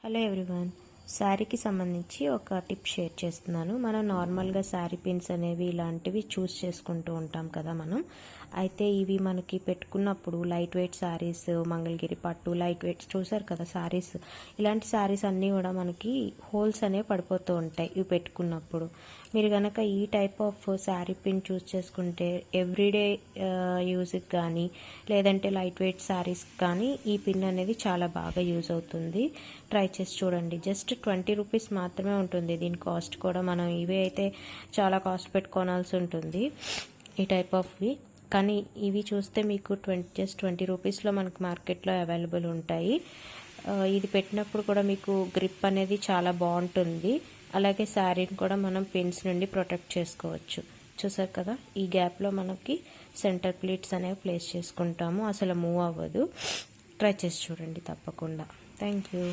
Hello everyone, శారీకి సంబంధించి ఒక టిప్ షేర్ చేస్తున్నాను. మనం నార్మల్గా శారీ పిన్స్ అనేవి ఇలాంటివి చూస్ చేసుకుంటూ ఉంటాం కదా మనం. అయితే ఇవి మనకి పెట్టుకున్నప్పుడు లైట్ వెయిట్ శారీస్, మంగళగిరి పట్టు లైట్ వెయిట్ చూసారు కదా శారీస్, ఇలాంటి శారీస్ అన్నీ కూడా మనకి హోల్స్ అనేవి పడిపోతూ ఉంటాయి ఇవి పెట్టుకున్నప్పుడు. మీరు కనుక ఈ టైప్ ఆఫ్ శారీ పిన్ చూస్ చేసుకుంటే ఎవ్రీడే యూజ్కి కానీ లేదంటే లైట్ వెయిట్ శారీస్ కానీ ఈ పిన్ అనేది చాలా బాగా యూజ్ అవుతుంది. ట్రై చేసి చూడండి. జస్ట్ 20 రూపీస్ మాత్రమే ఉంటుంది దీని కాస్ట్ కూడా. మనం ఇవి అయితే చాలా కాస్ట్ పెట్టుకోవాల్సి ఉంటుంది ఈ టైప్ ఆఫ్వి. కానీ ఇవి చూస్తే మీకు జస్ట్ 20 రూపీస్లో మనకు మార్కెట్లో అవైలబుల్ ఉంటాయి. ఇది పెట్టినప్పుడు కూడా మీకు గ్రిప్ అనేది చాలా బాగుంటుంది. అలాగే శారీని కూడా మనం పిన్స్ నుండి ప్రొటెక్ట్ చేసుకోవచ్చు. చూసారు కదా, ఈ గ్యాప్లో మనకి సెంటర్ ప్లీట్స్ అనేవి ప్లేస్ చేసుకుంటాము, అసలు మూవ్ అవ్వదు. ట్రై చేసి చూడండి తప్పకుండా. Thank you.